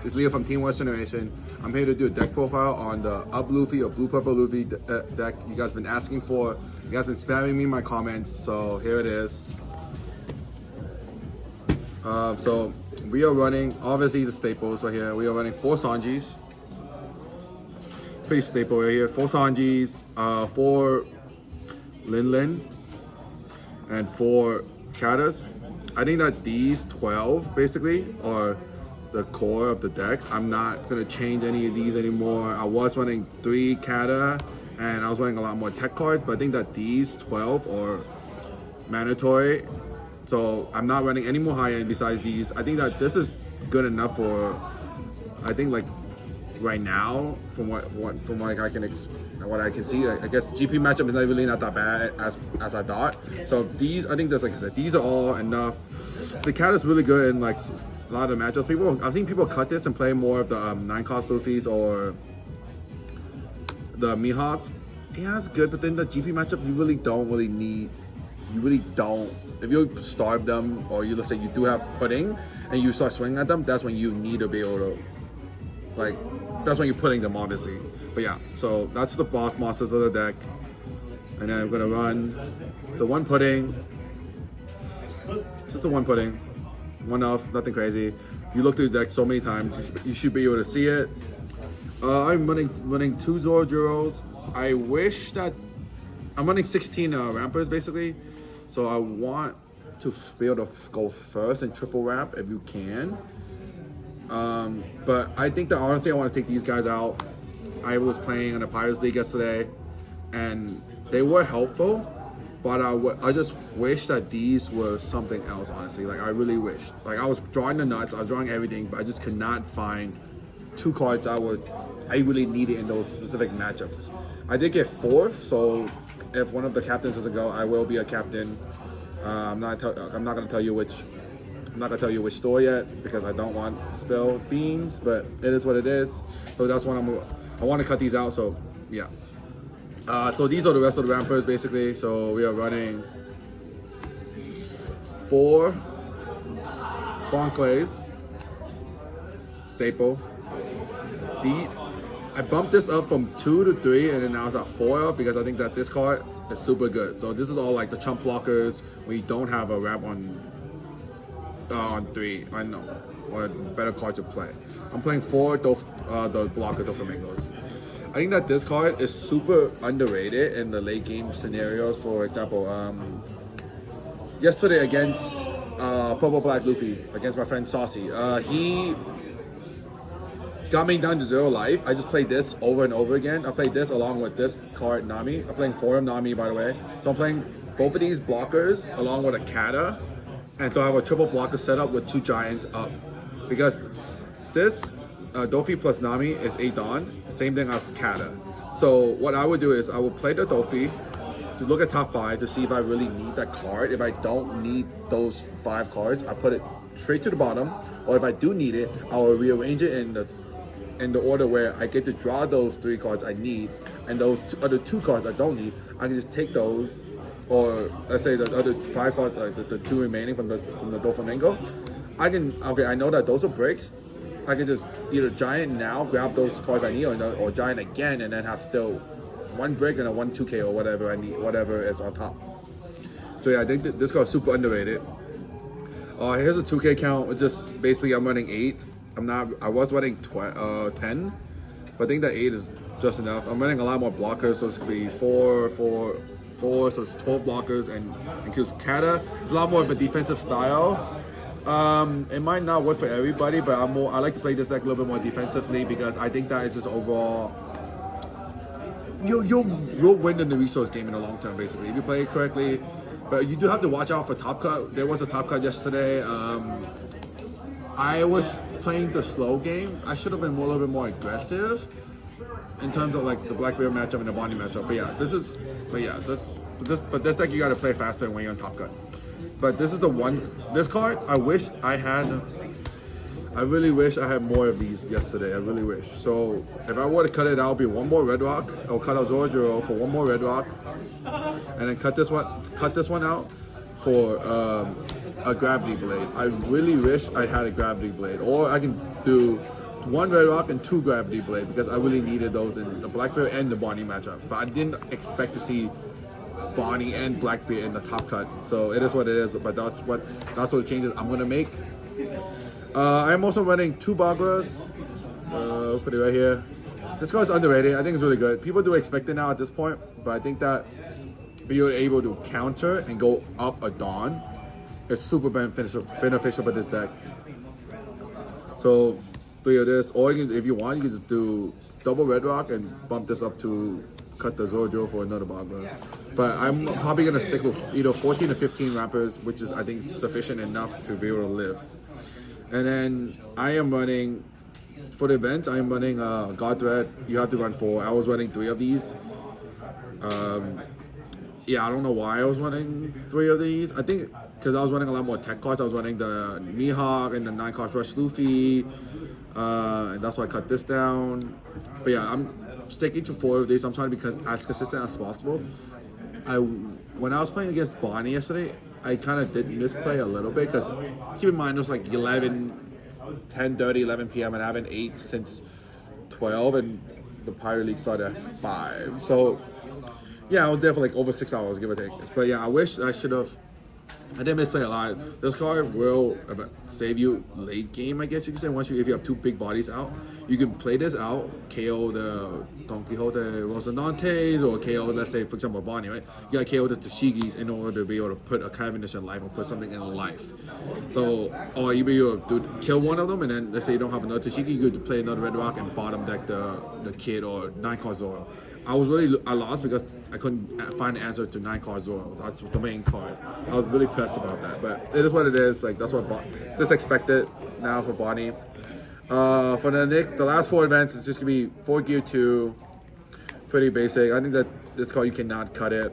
It's Leo from Team West Generation. I'm here to do a deck profile on the Up Luffy or Blue Purple Luffy deck you guys been asking for. You guys been spamming me in my comments, so here it is. So we are running, obviously the staples right here. We are running 4 Sanjis. Pretty staple right here. 4 Sanjis, 4 Lin, and 4 Katas. I think that these 12 basically are the core of the deck. I'm not gonna change any of these anymore. I was running 3 Kata and I was running a lot more tech cards, but I think that these 12 are mandatory. So I'm not running any more high end besides these. I think that this is good enough for, I think like right now, from what I can see, I guess GP matchup is not really not that bad as I thought. So these, I think that's like I said, these are all enough. The cat is really good in like a lot of the matchups. I've seen people cut this and play more of the 9-cost Luffys or the Mihawks. Yeah, it's good, but then the GP matchup you really don't need. You really don't. If you starve them, or you, let's say you do have pudding and you start swinging at them, that's when you need to be able to, like, that's when you're putting them, obviously. But yeah, so that's the boss monsters of the deck. And then I'm gonna run the 1 pudding. Just the 1 pudding. 1 off, nothing crazy. You look through the deck so many times, you should be able to see it. I'm running 2 Zorojuros. I wish that I'm running 16 rampers basically. So I want to be able to go first and triple ramp if you can. But I think that honestly I want to take these guys out. I was playing in a Pirates League yesterday and they were helpful, but I just wish that these were something else, honestly. Like I really wish. Like I was drawing the nuts, I was drawing everything, but I just could not find 2 cards I really needed in those specific matchups. I did get 4th, so if one of the captains doesn't go, I will be a captain. I'm not gonna tell you which store yet because I don't want to spill beans, but it is what it is. So that's what I want to cut these out. So yeah. So these are the rest of the rampers basically. So we are running 4 Bonclays, staple. I bumped this up from 2 to 3 and then now it's at 4 because I think that this card is super good. So this is all like the chump blockers when you don't have a ramp on 3, I know, or a better card to play. I'm playing 4 the blocker Doflamingos. I think that this card is super underrated in the late game scenarios. For example, yesterday against Purple Black Luffy, against my friend Saucy, he got me down to 0 life. I just played this over and over again. I played this along with this card, Nami. I'm playing 4 of Nami, by the way. So I'm playing both of these blockers along with a Kata. And so I have a triple blocker setup with 2 giants up. Because this Dofi plus Nami is 8 Dawn, same thing as Kata. So what I would do is I would play the Dofi to look at top 5 to see if I really need that card. If I don't need those 5 cards, I put it straight to the bottom. Or if I do need it, I will rearrange it in the order where I get to draw those 3 cards I need, and those other 2 cards I don't need, I can just take those, or let's say the other 5 cards, like the 2 remaining from the Doflamingo. I know that those are breaks. I can just either giant now, grab those cards I need, or giant again, and then have still 1 brick and a 1 2K or whatever I need, whatever is on top. So yeah, I think that this card is super underrated. Here's a 2K count. It's just basically I'm running 8. I was running 10, but I think that 8 is just enough. I'm running a lot more blockers, so it's gonna be 4, so it's 12 blockers, and because Kata is a lot more of a defensive style. It might not work for everybody, but I like to play this deck a little bit more defensively because I think that it's just overall you'll win in the resource game in the long term, basically, if you play it correctly. But you do have to watch out for top cut. There was a top cut yesterday. I was playing the slow game. I should have been a little bit more aggressive in terms of like the Blackbeard matchup and the Bonnie matchup. But this deck you gotta play faster when you're on top cut. But this is this card, I really wish I had more of these yesterday. I really wish. So if I were to cut it out, it'd be 1 more red rock. I'll cut out Zorojuro for 1 more red rock. And then cut this one out for a gravity blade. I really wish I had a gravity blade, or I can do 1 Red Rock and 2 Gravity Blade because I really needed those in the Blackbeard and the Bonnie matchup. But I didn't expect to see Bonnie and Blackbeard in the top cut. So it is what it is. But that's what the changes I'm gonna make. I'm also running 2 Bagras. Put it right here. This card is underrated. I think it's really good. People do expect it now at this point, but I think that being able to counter and go up a Dawn is super beneficial for this deck. So 3 of this, or you can, if you want, you can just do double Red Rock and bump this up to cut the Zorojo for another Bagra. But I'm probably gonna stick with either 14 or 15 Rappers, which is I think sufficient enough to be able to live. And then I am running. For the event, I'm running God Thread. You have to run 4. I was running 3 of these. Yeah, I don't know why I was running 3 of these. I think because I was running a lot more tech cards. I was running the Mihawk and the 9 cost Rush Luffy. And that's why I cut this down. But yeah, I'm sticking to 4 of these. I'm trying to be as consistent as possible. When I was playing against Bonnie yesterday, I kind of did misplay a little bit because keep in mind it was like 10:30, 11 p.m. and I haven't ate since 12 and the Pirate League started at 5. So yeah, I was there for like over 6 hours, give or take. But yeah, I wish I should have. I did misplay a lot. This card will save you late game, I guess you could say. If you have 2 big bodies out, you can play this out, KO the Don Quixote Rosinantes, or KO, let's say, for example, Bonnie, right? You gotta KO the Tashigis in order to be able to put a Cavendish in life or put something in life. So, or you be able to kill one of them, and then let's say you don't have another Tashigi, you could play another Red Rock and bottom deck the Kid or 9 card Zoro. I lost because I couldn't find the answer to 9 card Zoro. That's the main card. I was really pissed about that, but it is what it is. Like that's what just expected now for Bonnie. For the last 4 events, it's just gonna be 4 Gear 2, pretty basic. I think that this card you cannot cut it.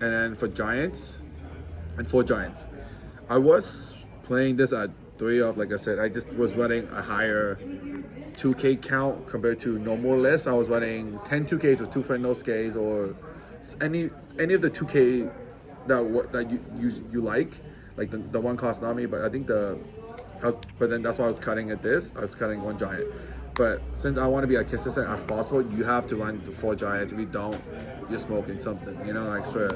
And then for Giants, and 4 Giants, I was playing this at 3 of, like I said, I just was running a higher 2K count compared to normal list. I was running 10 2Ks with 2 Friendnosuke's or any of the 2K that you like the 1 cost Nami. But I think but then that's why I was cutting at this. I was cutting 1 Giant. But since I want to be as consistent as possible, you have to run the 4 Giants. If you don't, you're smoking something. I swear.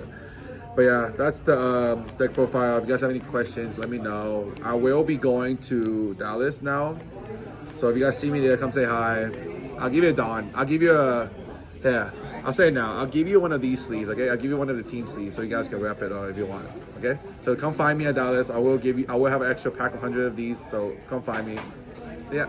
But yeah, that's the deck profile. If you guys have any questions, let me know. I will be going to Dallas now. So if you guys see me there, come say hi. I'll give you a Dawn. I'll give you I'll say it now. I'll give you one of these sleeves, okay? I'll give you one of the team sleeves so you guys can wrap it on if you want, okay? So come find me at Dallas. I will have an extra pack of 100 of these, so come find me. Yeah.